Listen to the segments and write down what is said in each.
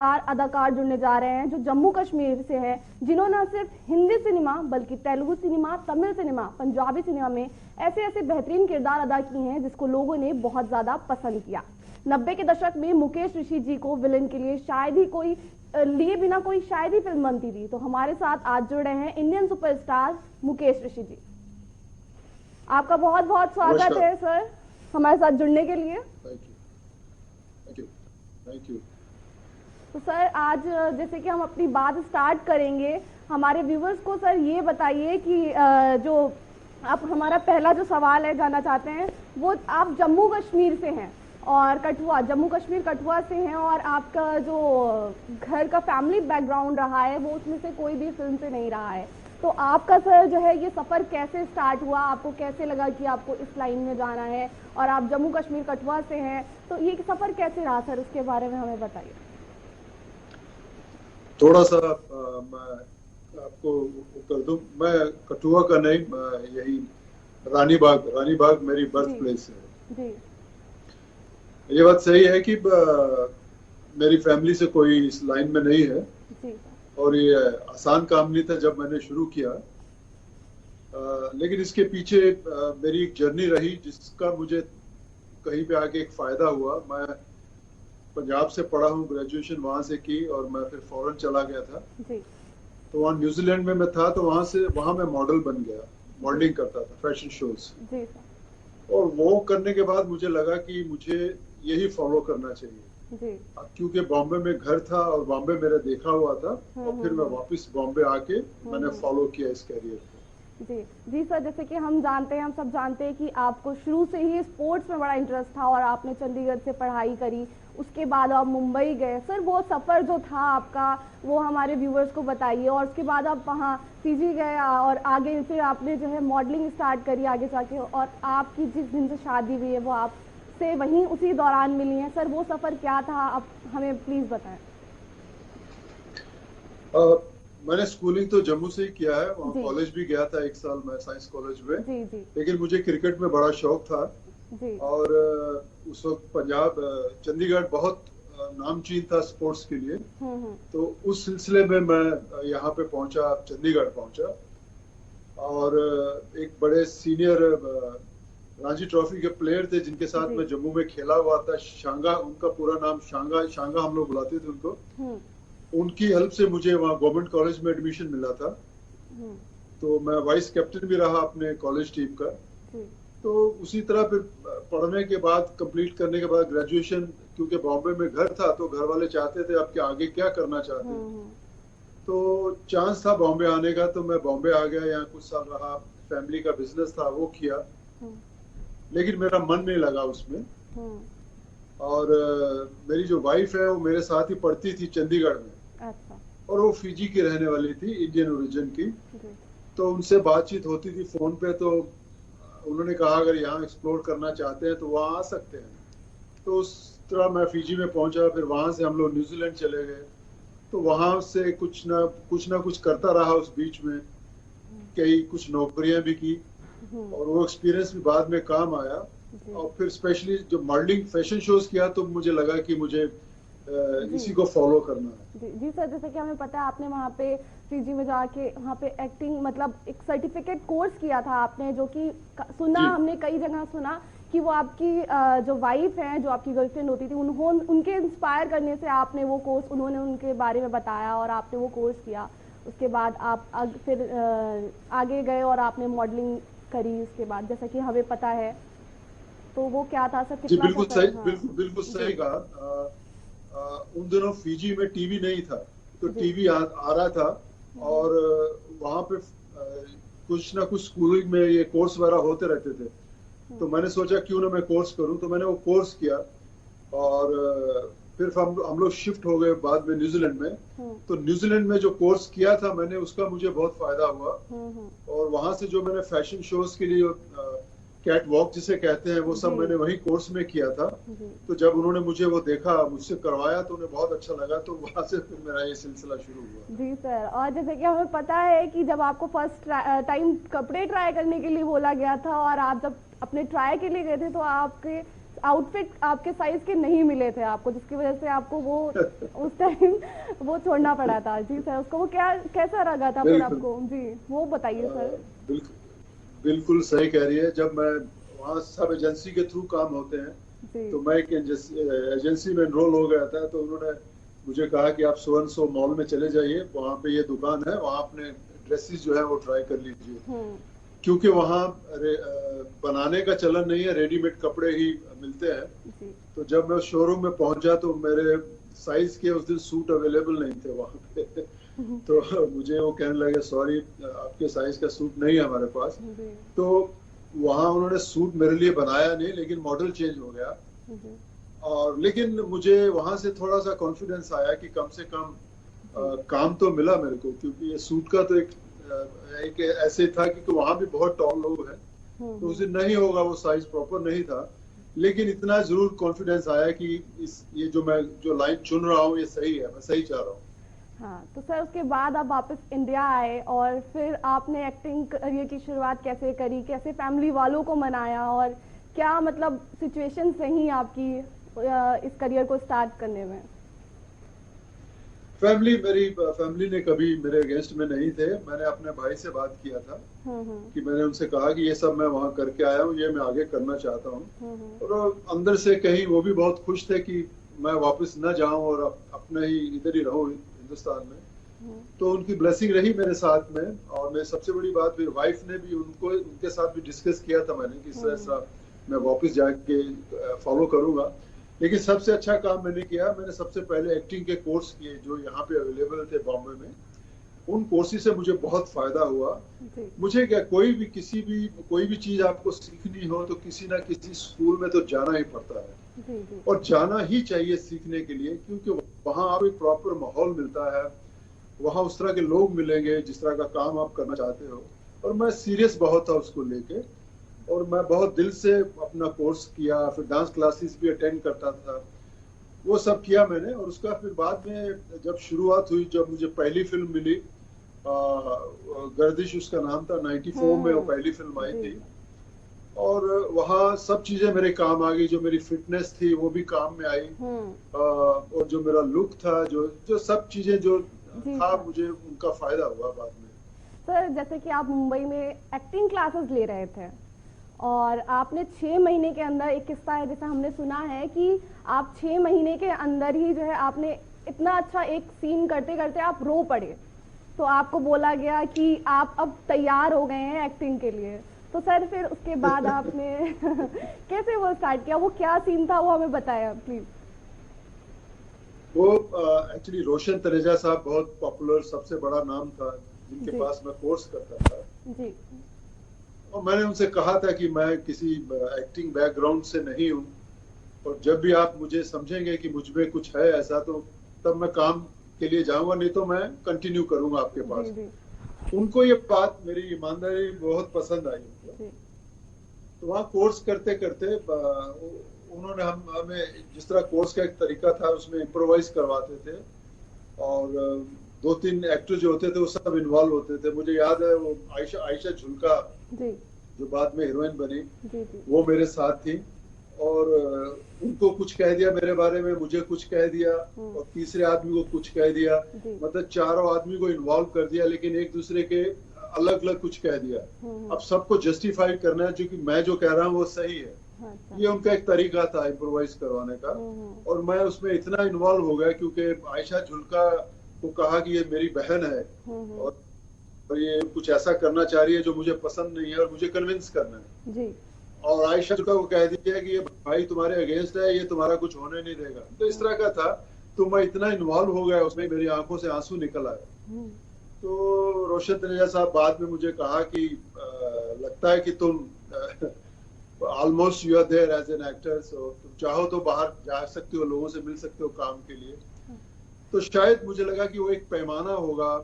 अदाकार जुड़ने जा रहे हैं जो जम्मू कश्मीर से हैं, जिन्होंने न सिर्फ हिंदी सिनेमा बल्कि Telugu cinema, Tamil cinema, Punjabi cinema में ऐसे ऐसे बेहतरीन किरदार अदा किए हैं जिसको लोगों ने बहुत ज्यादा पसंद किया। 90 के दशक में मुकेश ऋषि जी को विलेन के लिए शायद ही कोई लिए बिना कोई शायद ही फिल्म बनती थी। तो हमारे साथ आज जुड़ रहे हैं इंडियन सुपरस्टार मुकेश ऋषि जी। आपका बहुत बहुत स्वागत है सर हमारे साथ जुड़ने के लिए। Thank you. तो सर आज जैसे कि हम अपनी बात स्टार्ट करेंगे, हमारे व्यूवर्स को सर ये बताइए कि जो आप हमारा पहला जो सवाल है जानना चाहते हैं वो आप जम्मू कश्मीर से हैं और जम्मू कश्मीर कठुआ से हैं और आपका जो घर का फैमिली बैकग्राउंड रहा है वो उसमें से कोई भी फिल्म से नहीं रहा है। तो आपका सर जो है ये सफ़र कैसे स्टार्ट हुआ, आपको कैसे लगा कि आपको इस लाइन में जाना है और आप जम्मू कश्मीर कठुआ से हैं, तो ये सफ़र कैसे रहा सर, उसके बारे में हमें बताइए। थोड़ा सा मैं आपको कर दूं, मैं कठुआ का नहीं, यही रानी बाग मेरी बर्थ प्लेस है जी। ये बात सही है कि मेरी फैमिली से कोई इस लाइन में नहीं है जी। और ये आसान काम नहीं था जब मैंने शुरू किया, लेकिन इसके पीछे मेरी एक जर्नी रही जिसका मुझे कहीं पे आके एक फायदा हुआ। मैं पंजाब से पढ़ा हूँ, ग्रेजुएशन वहां से की और मैं फिर फॉरेन चला गया था जी। तो वहाँ न्यूजीलैंड में मैं था, तो वहां मैं मॉडल बन गया, मॉडलिंग करता था, फैशन शोज जी। और वो करने के बाद मुझे लगा कि मुझे यही फॉलो करना चाहिए जी। क्योंकि बॉम्बे में घर था और बॉम्बे मेरा देखा हुआ था और फिर मैं वापस बॉम्बे आके मैंने फॉलो किया इस कैरियर को। जी जी सर, जैसे कि हम सब जानते हैं कि आपको शुरू से ही स्पोर्ट्स में बड़ा इंटरेस्ट था और आपने चंडीगढ़ से पढ़ाई करी, उसके बाद आप मुंबई गए। सर वो सफ़र जो था आपका वो हमारे व्यूवर्स को बताइए और उसके बाद आप वहाँ फीजी गए और आगे फिर आपने जो है मॉडलिंग स्टार्ट करी आगे जाके और आपकी जिस दिन से शादी हुई है वो आपसे वहीं उसी दौरान मिली है। सर वो सफ़र क्या था, आप हमें प्लीज़ बताएं। मैंने स्कूलिंग तो जम्मू से ही किया है, वहाँ कॉलेज भी गया था 1 साल मैं साइंस कॉलेज में। जी जी। लेकिन मुझे क्रिकेट में बड़ा शौक था जी। और उस वक्त पंजाब चंडीगढ़ बहुत नामचीन था स्पोर्ट्स के लिए, तो उस सिलसिले में मैं यहाँ पे पहुंचा, चंडीगढ़ पहुंचा और एक बड़े सीनियर रणजी ट्रॉफी के प्लेयर थे जिनके साथ मैं जम्मू में खेला हुआ था, शांगा, उनका पूरा नाम शांगा हम लोग बुलाते थे उनको। उनकी हेल्प से मुझे वहाँ गवर्नमेंट कॉलेज में एडमिशन मिला था, तो मैं वाइस कैप्टन भी रहा अपने कॉलेज टीम का। तो उसी तरह फिर पढ़ने के बाद, कंप्लीट करने के बाद ग्रेजुएशन, क्योंकि बॉम्बे में घर था तो घर वाले चाहते थे आप आगे क्या करना चाहते हैं, तो चांस था बॉम्बे आने का, तो मैं बॉम्बे आ गया, यहाँ कुछ साल रहा, फैमिली का बिजनेस था वो किया, लेकिन मेरा मन नहीं लगा उसमें। और मेरी जो वाइफ है वो मेरे साथ ही पढ़ती थी चंडीगढ़ में। अच्छा। और वो फिजी की रहने वाली थी, इंडियन ओरिजिन की, तो उनसे बातचीत होती थी फोन पे, तो उन्होंने कहा अगर यहाँ एक्सप्लोर करना चाहते हैं तो वहाँ आ सकते हैं। तो उस तरह मैं फिजी में पहुंचा, फिर वहां से हम लोग न्यूजीलैंड चले गए, तो वहां से कुछ ना कुछ करता रहा उस बीच में, कई कुछ नौकरियां भी की और वो एक्सपीरियंस भी बाद में काम आया। और फिर स्पेशली जो मॉडलिंग फैशन शोज किया तो मुझे लगा कि मुझे इसी को फॉलो करना है। जी सर, जैसे कि हमें पता है आपने वहाँ पे फिजी में जाके वहाँ पे एक्टिंग मतलब एक सर्टिफिकेट कोर्स किया था आपने, जो कि सुना हमने कई जगह सुना कि वो आपकी जो वाइफ हैं, जो आपकी गर्लफ्रेंड होती थी, उनके इंस्पायर करने से आपने वो कोर्स, उन्होंने उनके बारे में बताया और आपने वो कोर्स किया। उसके बाद आप फिर आगे गए और आपने मॉडलिंग करी उसके बाद, जैसा कि हमें पता है। तो वो क्या था सर? जी बिल्कुल सही, बिल्कुल सही कहा। उन दिनों फिजी में टीवी नहीं था, तो टीवी आ रहा था और वहाँ पे कुछ ना कुछ स्कूलिंग में ये कोर्स वगैरह होते रहते थे, तो मैंने सोचा क्यों ना मैं कोर्स करूं, तो मैंने वो कोर्स किया और फिर हम लोग शिफ्ट हो गए बाद में न्यूजीलैंड में। तो न्यूजीलैंड में जो कोर्स किया था मैंने, उसका मुझे बहुत फायदा हुआ और वहां से जो मैंने फैशन शोज के लिए कैट वॉक जिसे कहते हैं वो सब मैंने वही कोर्स में किया था। तो जब उन्होंने मुझे वो देखा, मुझसे करवाया, तो उन्हें बहुत अच्छा लगा, तो वहां से फिर मेरा ये सिलसिला शुरू हुआ। जी सर, और जैसे कि हमें पता है कि जब आपको फर्स्ट टाइम कपड़े ट्राई करने के लिए बोला गया था और आप जब अपने ट्राई के लिए गए थे तो आपके आउटफिट आपके साइज के नहीं मिले थे आपको, जिसकी वजह से आपको वो उस टाइम वो छोड़ना पड़ा था। जी सर, उसको वो क्या कैसा लगा था फिर आपको? जी वो बताइए सर। बिल्कुल बिल्कुल सही कह रही है। जब मैं वहाँ सब एजेंसी के थ्रू काम होते हैं, तो मैं एक एजेंसी में एनरोल हो गया था, तो उन्होंने मुझे कहा कि आप सो एंड सो मॉल में चले जाइए, वहाँ पे ये दुकान है, वहाँ अपने ड्रेसेस जो है वो ट्राई कर लीजिए, क्योंकि वहाँ बनाने का चलन नहीं है, रेडीमेड कपड़े ही मिलते हैं। तो जब मैं शोरूम में पहुंचा तो मेरे साइज के उस दिन सूट अवेलेबल नहीं थे वहाँ पे तो मुझे वो कहने लगे सॉरी आपके साइज का सूट नहीं है हमारे पास। तो वहाँ उन्होंने सूट मेरे लिए बनाया नहीं, लेकिन मॉडल चेंज हो गया। और लेकिन मुझे वहाँ से थोड़ा सा कॉन्फिडेंस आया कि कम से कम काम तो मिला मेरे को, क्योंकि ये सूट का तो एक ऐसे था कि वहाँ भी बहुत टॉल लोग हैं, तो उस दिन नहीं होगा, वो साइज प्रॉपर नहीं था। लेकिन इतना जरूर कॉन्फिडेंस आया कि ये जो मैं जो लाइन चुन रहा हूँ ये सही है, मैं सही चाह रहा हूँ। हाँ, तो सर उसके बाद आप वापस इंडिया आए और फिर आपने एक्टिंग करियर की शुरुआत कैसे करी, कैसे फैमिली वालों को मनाया, और क्या मतलब सिचुएशन रही आपकी इस करियर को स्टार्ट करने में? मेरी फैमिली ने कभी मेरे अगेंस्ट में नहीं थे। मैंने अपने भाई से बात किया था कि मैंने उनसे कहा कि ये सब मैं वहाँ करके आया हूँ, ये मैं आगे करना चाहता हूँ। और अंदर से कहीं वो भी बहुत खुश थे कि मैं वापस न जाऊं और अपने ही इधर ही रहूं हिंदुस्तान में। तो उनकी ब्लेसिंग रही मेरे साथ में। और मैं सबसे बड़ी बात, फिर वाइफ ने भी उनके साथ भी डिस्कस किया था मैंने कि ऐसा मैं वापस जाके फॉलो करूंगा। लेकिन सबसे अच्छा काम मैंने किया, मैंने सबसे पहले एक्टिंग के कोर्स किए जो यहाँ पे अवेलेबल थे बॉम्बे में। उन कोर्सेज से मुझे बहुत फायदा हुआ। मुझे क्या, कोई भी चीज आपको सीखनी हो तो किसी ना किसी स्कूल में तो जाना ही पड़ता है, और जाना ही चाहिए सीखने के लिए, क्योंकि वहाँ आपको एक प्रॉपर माहौल मिलता है, वहाँ उस तरह के लोग मिलेंगे जिस तरह का काम आप करना चाहते हो। और मैं सीरियस बहुत था उसको लेके, और मैं बहुत दिल से अपना कोर्स किया। फिर डांस क्लासेस भी अटेंड करता था, वो सब किया मैंने। और उसका फिर बाद में जब शुरुआत हुई, जब मुझे पहली फिल्म मिली, गर्दिश उसका नाम था, 94 में वो पहली फिल्म आई थी। और वहाँ सब चीजें मेरे काम आ गई, जो मेरी फिटनेस थी वो भी काम में आई, और जो मेरा लुक था, जो सब चीजें जो था, मुझे उनका फायदा हुआ बाद में। सर जैसे कि आप मुंबई में एक्टिंग क्लासेस ले रहे थे और आपने 6 महीने के अंदर, एक किस्सा है जैसा हमने सुना है कि आप 6 महीने के अंदर ही जो है आपने इतना अच्छा एक सीन करते करते आप रो पड़े, तो आपको बोला गया कि आप अब तैयार हो गए हैं एक्टिंग के लिए। तो सर फिर उसके बाद आपने कैसे वो स्टार्ट किया, वो क्या सीन था, वो हमें बताया प्लीज। वो एक्चुअली रोशन तनेजा साहब बहुत पॉपुलर, सबसे बड़ा नाम था, जिनके पास मैं कोर्स करता था जी। और मैंने उनसे कहा था कि मैं किसी एक्टिंग बैकग्राउंड से नहीं हूँ, और जब भी आप मुझे समझेंगे कि मुझ में कुछ है ऐसा, तो तब मैं काम के लिए जाऊंगा, नहीं तो मैं कंटिन्यू करूंगा आपके पास। जी। उनको ये बात, मेरी ईमानदारी बहुत पसंद आई। तो वहाँ कोर्स करते करते उन्होंने हमें जिस तरह कोर्स का एक तरीका था, उसमें इम्प्रोवाइज करवाते थे, और 2-3 एक्टर जो होते थे वो सब इन्वॉल्व होते थे। मुझे याद है वो आयशा झुलका जी, जो बाद में हीरोइन बनी, जी, वो मेरे साथ थी। और उनको कुछ कह दिया मेरे बारे में, मुझे कुछ कह दिया, और तीसरे आदमी को कुछ कह दिया, मतलब चारों आदमी को इन्वॉल्व कर दिया, लेकिन एक दूसरे के अलग अलग कुछ कह दिया। अब सबको जस्टिफाई करना है, क्योंकि मैं जो कह रहा हूँ वो सही है। ये उनका एक तरीका था इम्प्रोवाइज करवाने का। और मैं उसमें इतना इन्वॉल्व हो गया, क्योंकि आयशा झुलका को कहा कि ये मेरी बहन है, और ये कुछ ऐसा करना चाह रही है जो मुझे पसंद नहीं है, और मुझे कन्विंस करना है जी। और आयशा झुलका को कह दिया कि ये भाई तुम्हारे अगेंस्ट है, ये तुम्हारा कुछ होने नहीं देगा। तो इस तरह का था। तो मैं इतना इन्वॉल्व हो गया उसमें, मेरी आंखों से आंसू निकल आए। तो रोशन तनेजा साहब बाद में मुझे कहा कि लगता है कि तुम almost you are there as an actor, so तुम चाहो तो बाहर जा सकते हो, लोगों से मिल सकते हो काम के लिए। तो शायद मुझे लगा कि वो एक पैमाना होगा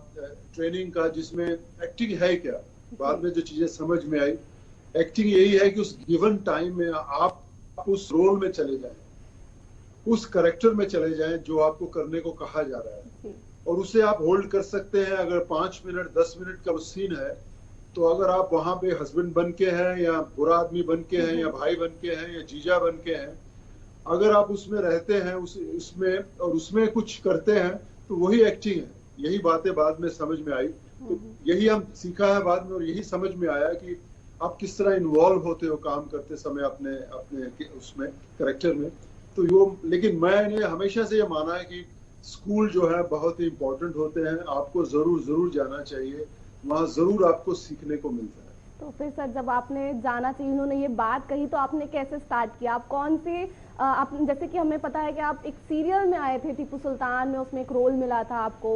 ट्रेनिंग का, जिसमें एक्टिंग है क्या। बाद में जो चीजें समझ में आई, एक्टिंग यही है कि उस गिवन टाइम में आप उस रोल में चले जाएं, उस कैरेक्टर में चले जाएं जो आपको करने को कहा जा रहा है, और उसे आप होल्ड कर सकते हैं। अगर 5 मिनट 10 मिनट का वो सीन है, तो अगर आप वहां पे हस्बैंड बन के हैं, या बुरा आदमी बन के हैं, या भाई बन के हैं, या जीजा बन के हैं, अगर आप उसमें रहते हैं उसमें और उसमें कुछ करते हैं तो वही एक्टिंग है। यही बातें बाद में समझ में आई, तो यही हम सीखा है बाद में, और यही समझ में आया कि आप किस तरह इन्वॉल्व होते हो काम करते समय अपने अपने उसमें करेक्टर में। तो वो, लेकिन मैंने हमेशा से ये माना है कि स्कूल जो है बहुत ही इम्पोर्टेंट होते हैं, आपको जरूर जरूर जाना चाहिए, वहाँ जरूर आपको सीखने को मिलता है। तो फिर सर जब आपने जाना चाहिए, उन्होंने ये बात कही, तो आपने कैसे स्टार्ट किया? आप कौन से आप, जैसे कि हमें पता है कि आप एक सीरियल में आए थे टीपू सुल्तान में, उसमें एक रोल मिला था आपको,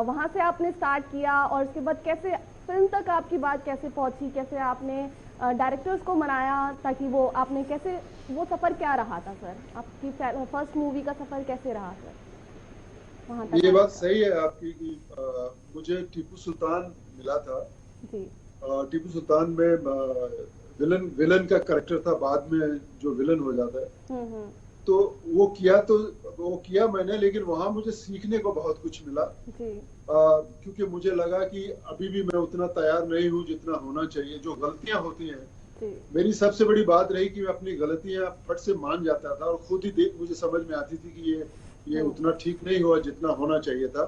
वहां से आपने स्टार्ट किया और उसके बाद कैसे फिल्म तक आपकी बात कैसे पहुंची, कैसे आपने डायरेक्टर्स को मनाया ताकि वो आपने कैसे, वो सफर क्या रहा था सर? आपकी फर्स्ट मूवी का सफर कैसे रहा सर वहां तक? ये बात सही है आपकी कि मुझे टीपू सुल्तान मिला था जी। टीपू सुल्तान में विलन विलन का कैरेक्टर था, बाद में जो विलन हो जाता है। तो वो किया मैंने, लेकिन वहां मुझे सीखने को बहुत कुछ मिला जी। क्योंकि मुझे लगा कि अभी भी मैं उतना तैयार नहीं हूँ जितना होना चाहिए। जो गलतियां होती हैं, मेरी सबसे बड़ी बात रही कि मैं अपनी गलतियां फट से मान जाता था और खुद ही मुझे समझ में आती थी कि ये उतना ठीक नहीं हुआ जितना होना चाहिए था।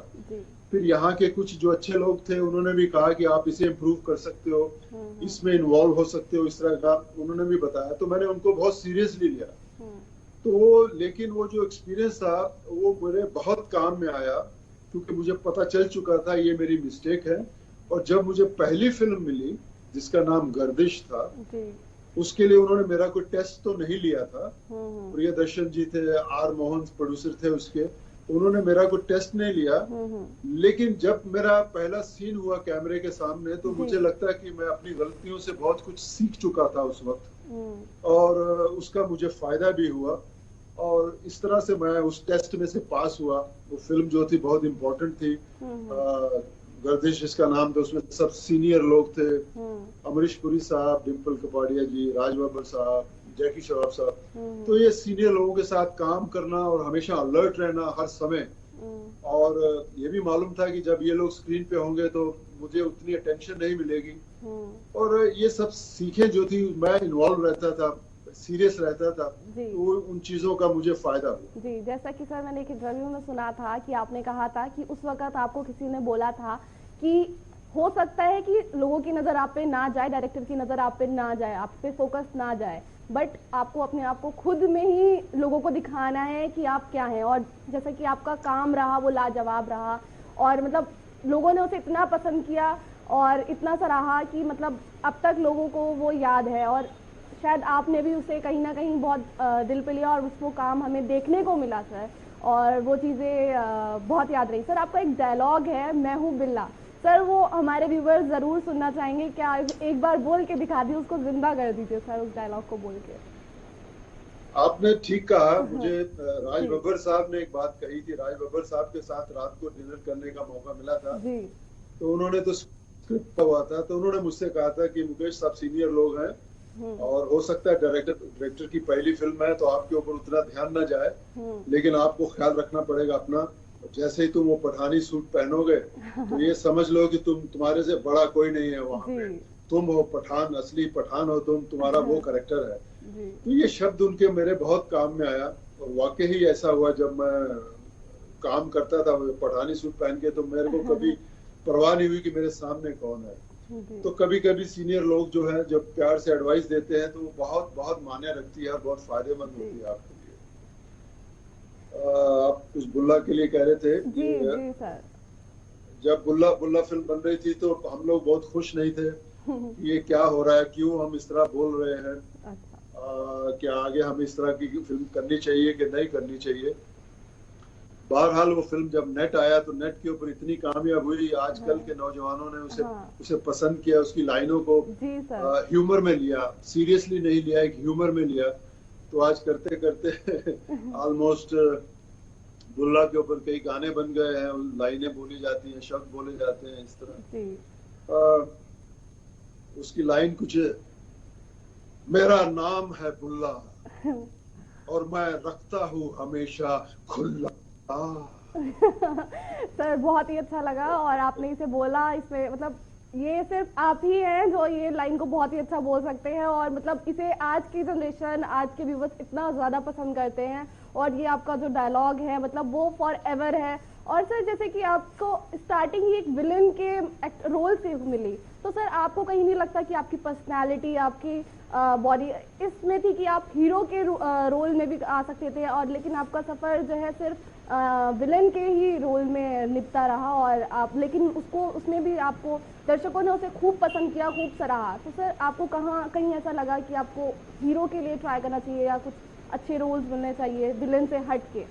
फिर यहाँ के कुछ जो अच्छे लोग थे उन्होंने भी कहा कि आप इसे इम्प्रूव कर सकते हो, इसमें इन्वॉल्व हो सकते हो, इस तरह का उन्होंने भी बताया। तो मैंने उनको बहुत सीरियसली लिया। तो लेकिन वो जो एक्सपीरियंस था वो मेरे बहुत काम में आया, क्योंकि मुझे पता चल चुका था ये मेरी मिस्टेक है। और जब मुझे पहली फिल्म मिली जिसका नाम गर्दिश था, उसके लिए उन्होंने मेरा कोई टेस्ट तो नहीं लिया था। प्रियदर्शन जी थे, आर मोहन प्रोड्यूसर थे उसके, उन्होंने मेरा कोई टेस्ट नहीं लिया। लेकिन जब मेरा पहला सीन हुआ कैमरे के सामने, तो मुझे लगता है कि मैं अपनी गलतियों से बहुत कुछ सीख चुका था उस वक्त, और उसका मुझे फायदा भी हुआ। और इस तरह से मैं उस टेस्ट में से पास हुआ। वो फिल्म जो थी बहुत इम्पोर्टेंट थी, गर्दिश इसका नाम था। उसमें सब सीनियर लोग थे, अमरीश पुरी साहब, डिम्पल कपाड़िया जी, राज बब्बर साहब, जैकी श्रॉफ साहब। तो ये सीनियर लोगों के साथ काम करना और हमेशा अलर्ट रहना हर समय, और ये भी मालूम था कि जब ये लोग स्क्रीन पे होंगे तो मुझे उतनी अटेंशन नहीं मिलेगी। और ये सब सीखें जो थी, मैं इन्वॉल्व रहता था, सीरियस रहता था, तो उन चीजों का मुझे फायदा हुआ। जी, जैसा कि सर मैंने एक इंटरव्यू में सुना था कि आपने कहा था कि उस वक्त आपको किसी ने बोला था कि हो सकता है कि लोगों की नजर आप पे ना जाए, डायरेक्टर की नजर आप पे ना जाए, आप पे फोकस ना जाए, बट आपको अपने आप को खुद में ही लोगों को दिखाना है कि आप क्या हैं। और जैसा कि आपका काम रहा वो लाजवाब रहा, और मतलब लोगों ने उसे इतना पसंद किया और इतना सराहा कि मतलब अब तक लोगों को वो याद है, और शायद आपने भी उसे कहीं ना कहीं बहुत दिल पे लिया और उसको काम हमें देखने को मिला सर, और वो चीज़ें बहुत याद रही। सर आपका एक डायलॉग है, मैं हूँ बिल्ला, सर वो हमारे व्यूवर्स जरूर सुनना चाहेंगे, क्या एक बार बोल के दिखा दी, उसको जिंदा कर दीजिए सर उस डायलॉग को बोल के। आपने ठीक कहा। मुझे राज बब्बर साहब ने एक बात कही थी, राज बब्बर साहब के साथ रात को डिनर करने का मौका मिला था जी। तो उन्होंने तो स्क्रिप्ट हुआ था, तो उन्होंने मुझसे कहा था कि मुकेश साहब सीनियर लोग हैं और हो सकता है डायरेक्टर की पहली फिल्म है तो आपके ऊपर उतना ध्यान ना जाए, लेकिन आपको ख्याल रखना पड़ेगा अपना। जैसे ही तुम वो पठानी सूट पहनोगे तो ये समझ लो कि तुम्हारे से बड़ा कोई नहीं है वहाँ पे, तुम हो पठान, असली पठान हो तुम, तुम्हारा वो कैरेक्टर है। तो ये शब्द उनके मेरे बहुत काम में आया, और वाकई ही ऐसा हुआ। जब मैं काम करता था पठानी सूट पहन के, तो मेरे को कभी परवाह नहीं हुई कि मेरे सामने कौन है। तो कभी कभी सीनियर लोग जो है जब प्यार से एडवाइस देते हैं तो वो बहुत बहुत मान्य रखती है और बहुत फायदेमंद होती है आपके लिए। आप उस बुल्ला के लिए कह रहे थे जी सर। जब बुल्ला फिल्म बन रही थी तो हम लोग बहुत खुश नहीं थे ये क्या हो रहा है, क्यों हम इस तरह बोल रहे हैं। अच्छा। क्या आगे हम इस तरह की फिल्म करनी चाहिए कि नहीं करनी चाहिए। बहरहाल वो फिल्म जब नेट आया तो नेट के ऊपर इतनी कामयाब हुई, आजकल के नौजवानों ने उसे पसंद किया, उसकी लाइनों को ह्यूमर में लिया, सीरियसली नहीं लिया, एक ह्यूमर में लिया। तो आज करते करते ऑलमोस्ट बुल्ला के ऊपर कई गाने बन गए हैं, लाइनें बोली जाती हैं, शब्द बोले जाते हैं इस तरह। उसकी लाइन कुछ, मेरा नाम है बुल्ला और मैं रखता हूँ हमेशा खुला। सर बहुत ही अच्छा लगा, और आपने इसे बोला, इसमें मतलब ये सिर्फ आप ही हैं जो ये लाइन को बहुत ही अच्छा बोल सकते हैं, और मतलब इसे आज की जनरेशन, आज के व्यूवर्स इतना ज़्यादा पसंद करते हैं, और ये आपका जो डायलॉग है मतलब वो फॉर एवर है। और सर जैसे कि आपको स्टार्टिंग ही एक विलन के रोल से मिली, तो सर आपको कहीं नहीं लगता कि आपकी पर्सनालिटी, आपकी बॉडी इसमें थी कि आप हीरो के रोल में भी आ सकते थे, और लेकिन आपका सफ़र जो है सिर्फ विलन के ही रोल में निपटा रहा, और आप लेकिन उसको उसमें भी आपको दर्शकों ने उसे खूब पसंद किया, खूब सराहा। तो सर आपको कहाँ कहीं ऐसा लगा कि आपको हीरो के लिए ट्राई करना चाहिए या कुछ अच्छे रोल्स मिलने चाहिए विलन से हट के?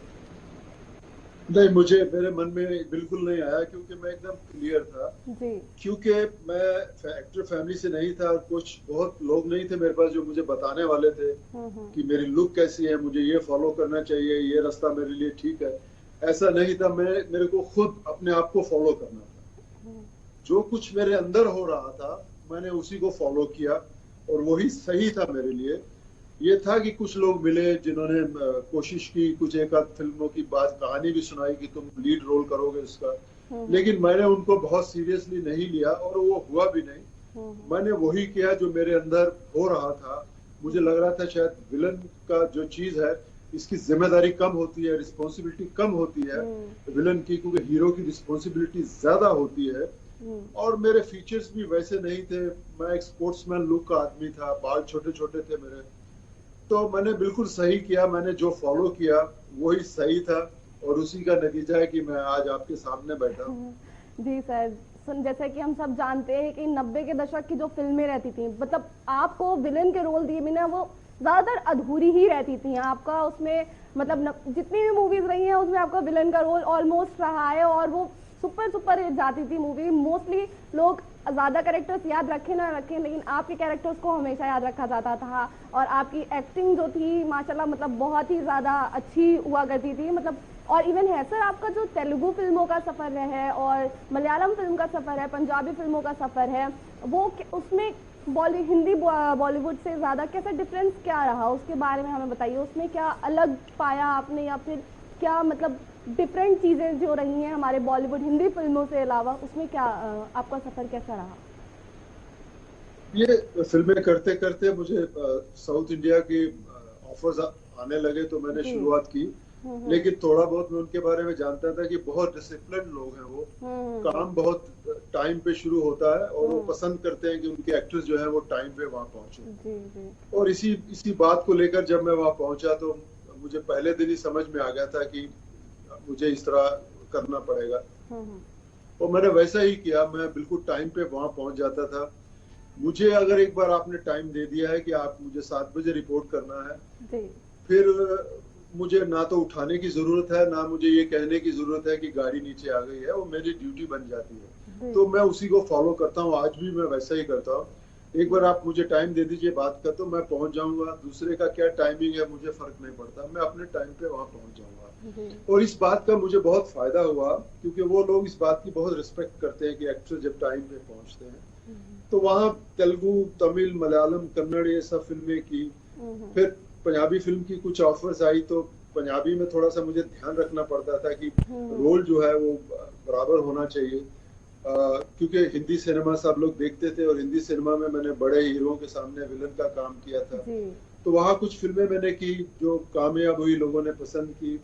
नहीं, मुझे मेरे मन में बिल्कुल नहीं आया, क्योंकि मैं एकदम क्लियर था जी। क्योंकि मैं एक्टर फैमिली से नहीं था, कुछ बहुत लोग नहीं थे मेरे पास जो मुझे बताने वाले थे कि मेरी लुक कैसी है, मुझे ये फॉलो करना चाहिए, ये रास्ता मेरे लिए ठीक है। ऐसा नहीं था, मेरे को खुद अपने आप को फॉलो करना था। जो कुछ मेरे अंदर हो रहा था मैंने उसी को फॉलो किया, और वही सही था मेरे लिए। ये था कि कुछ लोग मिले जिन्होंने कोशिश की, कुछ एक आध फिल्मों की बात कहानी भी सुनाई कि तुम लीड रोल करोगे इसका, लेकिन मैंने उनको बहुत सीरियसली नहीं लिया, और वो हुआ भी नहीं। मैंने वही किया जो मेरे अंदर हो रहा था। मुझे लग रहा था शायद विलन का जो चीज है इसकी जिम्मेदारी कम होती है, रिस्पॉन्सिबिलिटी कम होती है विलन की, क्योंकि हीरो की रिस्पॉन्सिबिलिटी ज्यादा होती है। और मेरे फीचर्स भी वैसे नहीं थे, मैं एक स्पोर्ट्समैन लुक का आदमी था, बाल छोटे छोटे थे मेरे। तो मैंने बिल्कुल सही किया, मैंने जो फॉलो किया वही सही था, और उसी का नतीजा है कि मैं आज आपके सामने बैठा हूँ। जी सर, जैसे कि हम सब जानते हैं कि 90 के दशक की जो फिल्में रहती थी, मतलब आपको विलेन के रोल दिए बिना वो ज्यादातर अधूरी ही रहती थी। आपका उसमें मतलब जितनी भी मूवीज रही हैं उसमें आपका विलेन का रोल ऑलमोस्ट रहा है, और वो सुपर हिट जाती थी मूवी। मोस्टली लोग ज्यादा कैरेक्टर्स याद रखें ना रखें, लेकिन आपके कैरेक्टर्स को हमेशा याद रखा जाता था, और आपकी एक्टिंग जो थी माशाल्लाह मतलब बहुत ही ज्यादा अच्छी हुआ करती थी। मतलब और इवन है सर आपका जो तेलुगु फिल्मों का सफर है और मलयालम फिल्म का सफर है, पंजाबी फिल्मों का सफर है, वो उसमें हिंदी बॉलीवुड से ज्यादा कैसा डिफरेंस क्या रहा, उसके बारे में हमें बताइए। उसमें क्या अलग पाया आपने, या फिर क्या मतलब डिफरेंट चीजें जो रही हैं हमारे बॉलीवुड हिंदी फिल्मों से अलावा, उसमें क्या आपका सफर कैसा रहा? ये फिल्में करते करते मुझे साउथ इंडिया के ऑफर्स आने लगे, तो मैंने शुरुआत की। लेकिन थोड़ा बहुत मैं उनके बारे में जानता था कि बहुत डिसिप्लिन लोग हैं वो, काम बहुत टाइम पे शुरू होता है, और वो पसंद करते हैं कि उनके एक्टर्स जो है वो टाइम पे वहाँ पहुंचे। और इसी बात को लेकर जब मैं वहाँ पहुंचा तो मुझे पहले दिन ही समझ में आ गया था कि मुझे इस तरह करना पड़ेगा, और मैंने वैसा ही किया। मैं बिल्कुल टाइम पे वहाँ पहुंच जाता था। मुझे अगर एक बार आपने टाइम दे दिया है कि आप मुझे 7 बजे रिपोर्ट करना है, फिर मुझे ना तो उठाने की जरूरत है, ना मुझे ये कहने की जरूरत है कि गाड़ी नीचे आ गई है, वो मेरी ड्यूटी बन जाती है। तो मैं उसी को फॉलो करता हूँ, आज भी मैं वैसा ही करता हूँ। एक बार आप मुझे टाइम दे दीजिए बात का, तो मैं पहुंच जाऊंगा। दूसरे का क्या टाइमिंग है मुझे फर्क नहीं पड़ता, मैं अपने टाइम पे वहां पहुंच जाऊंगा। और इस बात का मुझे बहुत फायदा हुआ, क्योंकि वो लोग इस बात की बहुत रिस्पेक्ट करते हैं कि एक्टर जब टाइम पे पहुंचते हैं। तो वहाँ तेलुगु, तमिल, मलयालम, कन्नड़ ये सब फिल्में की। फिर पंजाबी फिल्म की कुछ ऑफर्स आई, तो पंजाबी में थोड़ा सा मुझे ध्यान रखना पड़ता था कि रोल जो है वो बराबर होना चाहिए, क्योंकि हिंदी सिनेमा सब लोग देखते थे, और हिंदी सिनेमा में मैंने बड़े हीरो के सामने विलन का काम किया था। तो वहाँ कुछ फिल्में मैंने की जो कामयाब हुई, लोगों ने पसंद की।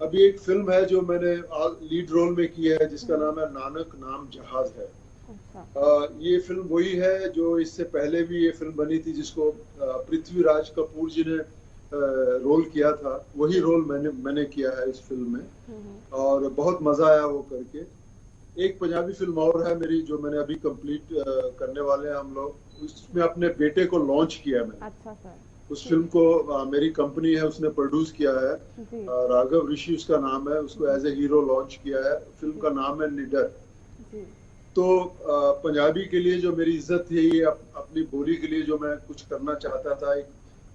अभी एक फिल्म है जो मैंने लीड रोल में की है, जिसका नाम है नानक नाम जहाज है। ये फिल्म वही है जो इससे पहले भी ये फिल्म बनी थी, जिसको पृथ्वीराज कपूर जी ने रोल किया था। वही रोल मैंने किया है इस फिल्म में, और बहुत मजा आया वो करके। एक पंजाबी फिल्म और है मेरी जो मैंने अभी कंप्लीट करने वाले हैं हम लोग, उसमें अपने बेटे को लॉन्च किया मैंने। अच्छा सर। उस फिल्म को मेरी कंपनी है उसने प्रोड्यूस किया है, राघव ऋषि उसका नाम है, उसको एज ए हीरो लॉन्च किया है। फिल्म का नाम है निडर। तो पंजाबी के लिए जो मेरी इज्जत थी, अपनी बोली के लिए जो मैं कुछ करना चाहता था,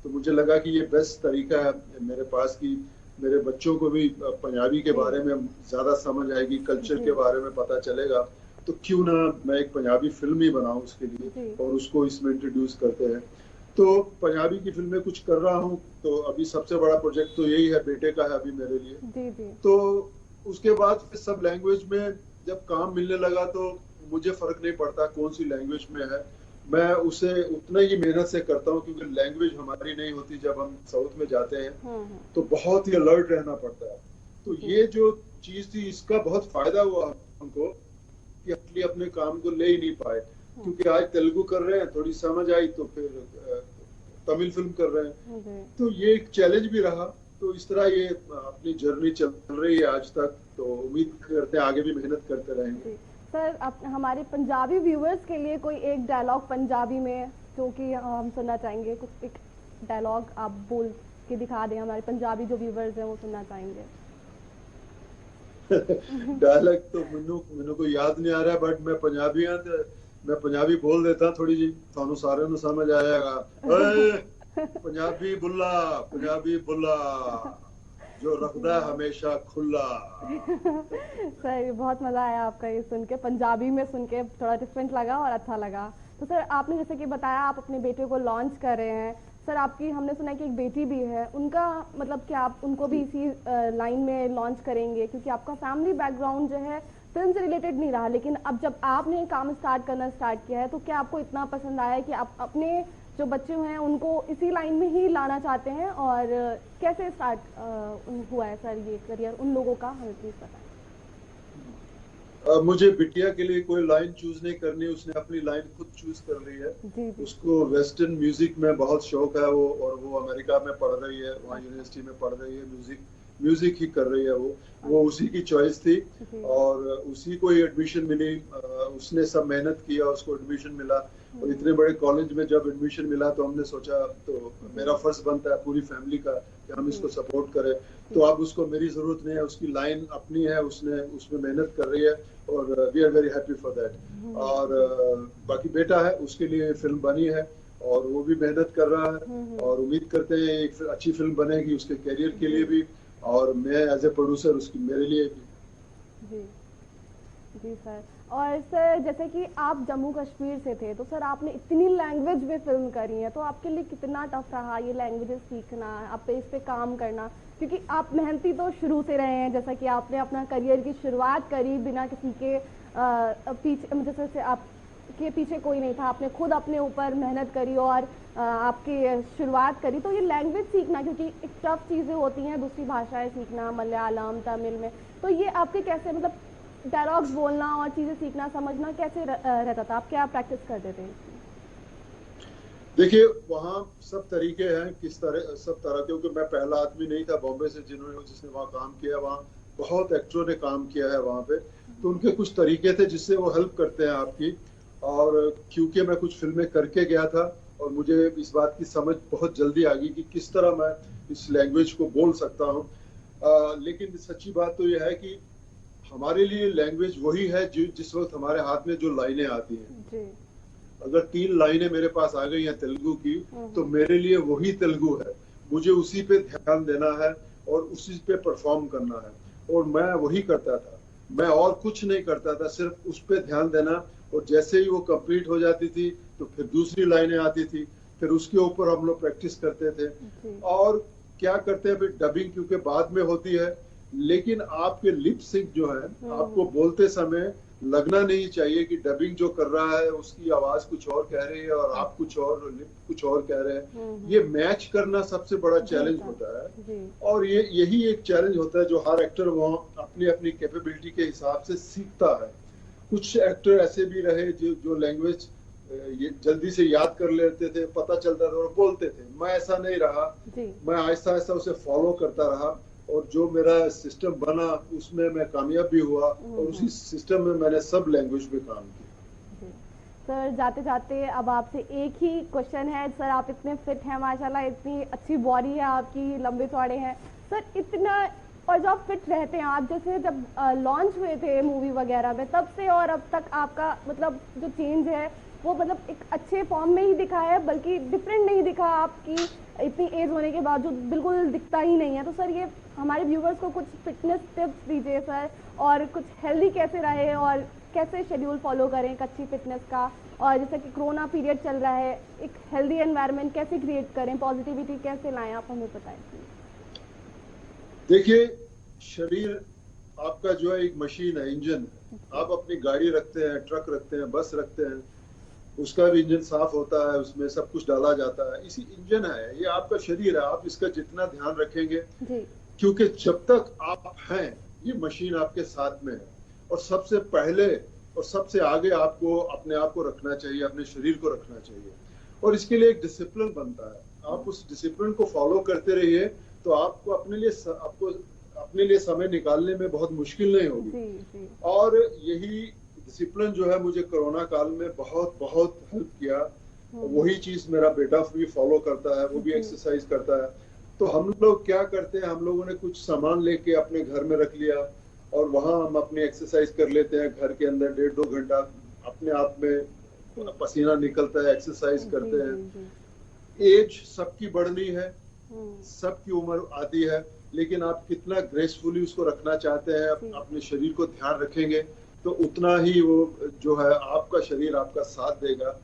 तो मुझे लगा कि ये बेस्ट तरीका है मेरे पास कि मेरे बच्चों को भी पंजाबी के बारे में ज्यादा समझ आएगी, कल्चर के बारे में पता चलेगा। तो क्यों ना मैं एक पंजाबी फिल्म ही बनाऊं उसके लिए, और उसको इसमें इंट्रोड्यूस करते हैं। तो पंजाबी की फिल्में कुछ कर रहा हूँ। तो अभी सबसे बड़ा प्रोजेक्ट तो यही है, बेटे का है अभी मेरे लिए। तो उसके बाद फिर सब लैंग्वेज में जब काम मिलने लगा, तो मुझे फर्क नहीं पड़ता कौन सी लैंग्वेज में है, मैं उसे उतना ही मेहनत से करता हूँ, क्योंकि लैंग्वेज हमारी नहीं होती। जब हम साउथ में जाते हैं तो बहुत ही अलर्ट रहना पड़ता है। तो ये जो चीज थी, इसका बहुत फायदा हुआ हमको कि असली अपने काम को ले ही नहीं पाए, क्योंकि आज तेलुगु कर रहे हैं, थोड़ी समझ आई तो फिर तमिल फिल्म कर रहे हैं, तो ये एक चैलेंज भी रहा। तो इस तरह ये अपनी जर्नी चल रही है आज तक, तो उम्मीद करते हैं आगे भी मेहनत करते रहेंगे। सर, हमारे पंजाबी व्यूअर्स के लिए कोई एक डायलॉग पंजाबी में जो कि हम सुनना चाहेंगे, कुछ एक डायलॉग आप बोल के दिखा दें, हमारे पंजाबी जो व्यूअर्स हैं वो सुनना चाहेंगे। डायलॉग तो मैनू कोई याद नहीं आ रहा, बट मैं पंजाबी हाँ तो मैं पंजाबी बोल देता थोड़ी जी, थानू सारे नू समझ आएगा। पंजाबी बुल्ला जो रखदा है हमेशा खुला। सर, बहुत मजा आया आपका ये सुन के, पंजाबी में सुन के थोड़ा डिफरेंट लगा और अच्छा लगा। तो सर, आपने जैसे कि बताया आप अपने बेटे को लॉन्च कर रहे हैं। सर, आपकी हमने सुना कि एक बेटी भी है, उनका मतलब क्या आप उनको भी इसी लाइन में लॉन्च करेंगे? क्योंकि आपका फैमिली बैकग्राउंड जो है फिल्म से रिलेटेड नहीं रहा, लेकिन अब जब आपने काम स्टार्ट किया है तो क्या आपको इतना पसंद आया कि आप अपने जो बच्चे हैं उनको इसी लाइन में ही लाना चाहते हैं? और कैसे स्टार्ट हुआ है सर ये करियर उन लोगों का, हमें प्लीज बताएं। मुझे बिटिया के लिए कोई लाइन चूज नहीं करनी, उसने अपनी लाइन खुद चूज कर ली है। जी जी। उसको वेस्टर्न म्यूजिक में बहुत शौक है वो, और वो अमेरिका में पढ़ रही है, वहाँ यूनिवर्सिटी में पढ़ रही है, म्यूजिक ही कर रही है वो उसी की चॉइस थी और उसी को ही एडमिशन मिली। उसने सब मेहनत किया, उसको एडमिशन मिला, और इतने बड़े कॉलेज में जब एडमिशन मिला तो हमने सोचा, तो मेरा फर्ज बनता है पूरी फैमिली का कि हम इसको सपोर्ट करें। तो अब उसको मेरी जरूरत नहीं है, उसकी लाइन अपनी है, उसने उसमें मेहनत कर रही है, और we are very happy for that. और बाकी बेटा है, उसके लिए फिल्म बनी है और वो भी मेहनत कर रहा है, और उम्मीद करते हैं एक अच्छी फिल्म बनेगी उसके करियर के लिए भी, और मैं एज ए प्रोड्यूसर उसकी मेरे लिए भी। जी जी सर। और सर, जैसे कि आप जम्मू कश्मीर से थे, तो सर आपने इतनी लैंग्वेज में फिल्म करी है, तो आपके लिए कितना टफ रहा ये लैंग्वेजेस सीखना, आप पे इस पे काम करना? क्योंकि आप मेहनती तो शुरू से रहे हैं, जैसा कि आपने अपना करियर की शुरुआत करी बिना किसी के पीछे, जैसे आपके पीछे कोई नहीं था, आपने खुद अपने ऊपर मेहनत करी और आपकी शुरुआत करी। तो ये लैंग्वेज सीखना, क्योंकि एक टफ चीज़ें होती हैं दूसरी भाषाएं सीखना, मलयालम, तमिल में, तो ये आपके कैसे, मतलब डायलॉग्स बोलना और चीजें सीखना समझना कैसे रहता था? आप क्या प्रैक्टिस करते थे? देखिए, वहाँ सब तरीके हैं, किस तरह सब तरह, क्योंकि मैं पहला आदमी नहीं था बॉम्बे से जिसने वहाँ काम किया। वहाँ बहुत एक्टरों ने काम किया है वहाँ पे, तो उनके कुछ तरीके थे जिससे वो हेल्प करते हैं आपकी। और क्योंकि मैं कुछ फिल्में करके गया था और मुझे इस बात की समझ बहुत जल्दी आ गई कि किस तरह मैं इस लैंग्वेज को बोल सकता हूँ। लेकिन सच्ची बात तो यह है कि हमारे लिए लैंग्वेज वही है जिस वक्त हमारे हाथ में जो लाइनें आती हैं। अगर 3 लाइनें मेरे पास आ गई हैं तेलुगु की, तो मेरे लिए वही तेलुगु है, मुझे उसी पे ध्यान देना है और उसी पे परफॉर्म करना है, और मैं वही करता था। मैं और कुछ नहीं करता था, सिर्फ उस पे ध्यान देना, और जैसे ही वो कंप्लीट हो जाती थी तो फिर दूसरी लाइनें आती थी, फिर उसके ऊपर हम लोग प्रैक्टिस करते थे। और क्या करते हैं, डबिंग क्योंकि बाद में होती है, लेकिन आपके लिप सिंक जो है, आपको बोलते समय लगना नहीं चाहिए कि डबिंग जो कर रहा है उसकी आवाज कुछ और कह रही है और आप कुछ और, लिप कुछ और कह रहे हैं। ये मैच करना सबसे बड़ा चैलेंज होता है, और यही एक चैलेंज होता है जो हर एक्टर वहाँ अपनी अपनी कैपेबिलिटी के हिसाब से सीखता है। कुछ एक्टर ऐसे भी रहे जो लैंग्वेज जल्दी से याद कर लेते थे, पता चलता था और बोलते थे। मैं ऐसा नहीं रहा, मैं आहिस्ता आहिस्ता उसे फॉलो करता रहा, और जो मेरा सिस्टम बना उसमें मैं कामयाब भी हुआ, और उसी सिस्टम में मैंने सब लैंग्वेज पे काम किया। सर, जाते जाते अब आपसे एक ही क्वेश्चन है। सर, आप इतने फिट हैं माशाल्लाह, इतनी अच्छी बॉडी है आपकी, लंबे चौड़े हैं सर, इतना, और जो आप फिट रहते हैं, आप जैसे जब लॉन्च हुए थे मूवी वगैरह में, तब से और अब तक आपका मतलब जो चेंज है वो मतलब एक अच्छे फॉर्म में ही दिखा है, बल्कि डिफरेंट नहीं दिखा। आपकी इतनी एज होने के बावजूद बिल्कुल दिखता ही नहीं है। तो सर, ये हमारे व्यूवर्स को कुछ फिटनेस टिप्स दीजिए सर, और कुछ हेल्दी कैसे रहे और कैसे शेड्यूल फॉलो करें एक अच्छी फिटनेस का, और जैसे कि कोरोना पीरियड चल रहा है, एक हेल्दी एनवायरनमेंट कैसे क्रिएट करें, पॉजिटिविटी कैसे लाएं, आप हमें बताएं। देखिए, शरीर आपका जो है एक मशीन है, इंजन है। आप अपनी गाड़ी रखते हैं, ट्रक रखते हैं, बस रखते हैं, उसका भी इंजन साफ होता है, उसमें सब कुछ डाला जाता है, इसी इंजन है, ये आपका शरीर है। आप इसका जितना ध्यान रखेंगे, क्योंकि जब तक आप हैं ये मशीन आपके साथ में है, और सबसे पहले और सबसे आगे आपको अपने आप को रखना चाहिए, अपने शरीर को रखना चाहिए, और इसके लिए एक डिसिप्लिन बनता है। आप उस डिसिप्लिन को फॉलो करते रहिए तो आपको अपने लिए समय निकालने में बहुत मुश्किल नहीं होगी। और यही डिसिप्लिन जो है मुझे कोरोना काल में बहुत बहुत हेल्प किया। वही चीज मेरा बेटा भी फॉलो करता है, वो भी एक्सरसाइज करता है। तो हम लोग क्या करते हैं, हम लोगों ने कुछ सामान लेके अपने घर में रख लिया और वहां हम अपनी एक्सरसाइज कर लेते हैं। घर के अंदर 1.5-2 घंटा अपने आप में पसीना निकलता है, एक्सरसाइज करते हैं। एज सबकी बढ़नी है, सबकी उम्र आती है, लेकिन आप कितना ग्रेसफुली उसको रखना चाहते हैं, अपने शरीर को ध्यान रखेंगे तो उतना ही वो जो है आपका शरीर आपका साथ देगा।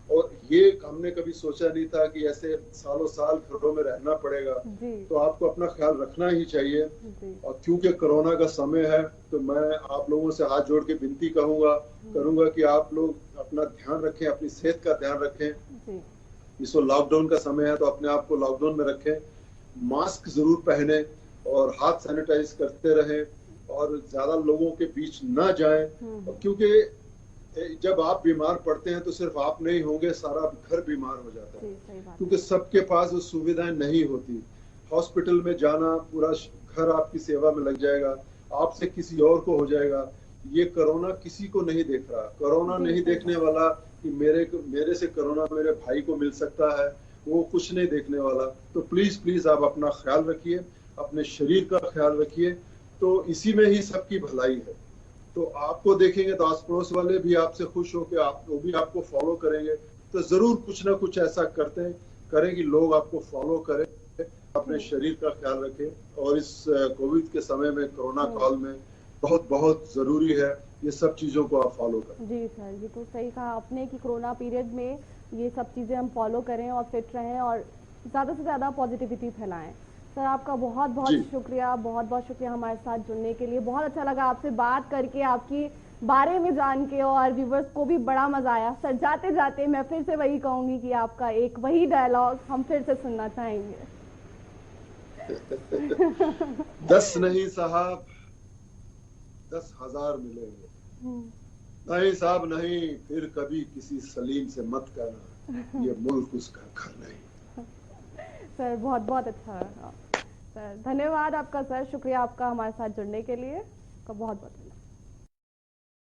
और ये हमने कभी सोचा नहीं था कि ऐसे सालों साल घरों में रहना पड़ेगा, तो आपको अपना ख्याल रखना ही चाहिए। और क्योंकि कोरोना का समय है तो मैं आप लोगों से हाथ जोड़ के विनती करूंगा कि आप लोग अपना ध्यान रखें, अपनी सेहत का ध्यान रखें। इस लॉकडाउन का समय है तो अपने आप को लॉकडाउन में रखें, मास्क जरूर पहने और हाथ सैनिटाइज करते रहें और ज्यादा लोगों के बीच ना जाएं। क्योंकि जब आप बीमार पड़ते हैं तो सिर्फ आप नहीं होंगे, सारा घर बीमार हो जाता है, क्योंकि सबके पास वो सुविधाएं नहीं होती। हॉस्पिटल में जाना, पूरा घर आपकी सेवा में लग जाएगा, आपसे किसी और को हो जाएगा। ये कोरोना किसी को नहीं देख रहा, कोरोना नहीं देखने वाला कि मेरे से कोरोना मेरे भाई को मिल सकता है, वो कुछ नहीं देखने वाला। तो प्लीज आप अपना ख्याल रखिए, अपने शरीर का ख्याल रखिए, तो इसी में ही सबकी भलाई है। तो आपको देखेंगे तो आस पड़ोस वाले भी आपसे खुश होकर वो भी आपको फॉलो करेंगे। तो जरूर कुछ ना कुछ ऐसा करें कि लोग आपको फॉलो करें। अपने शरीर का ख्याल रखें और इस कोविड के समय में, कोरोना काल में बहुत बहुत जरूरी है ये सब चीजों को आप फॉलो करें। जी सर, ये तो सही कहा आपने कि कोरोना पीरियड में ये सब चीजें हम फॉलो करें और फिट रहें और ज्यादा से ज्यादा पॉजिटिविटी फैलाएं। सर आपका बहुत बहुत शुक्रिया हमारे साथ जुड़ने के लिए। बहुत अच्छा लगा आपसे बात करके, आपकी बारे में जान के, और व्यूवर्स को भी बड़ा मजा आया। सर जाते जाते मैं फिर से वही कहूंगी कि आपका एक वही डायलॉग हम फिर से सुनना चाहेंगे। 10 नहीं साहब, 10,000 मिलेंगे। नहीं साहब नहीं, फिर कभी किसी सलीम से मत कहना, ये मुल्क उसका घर नहीं। सर बहुत बहुत अच्छा रहा सर, धन्यवाद आपका सर, शुक्रिया आपका हमारे साथ जुड़ने के लिए, बहुत बहुत धन्यवाद।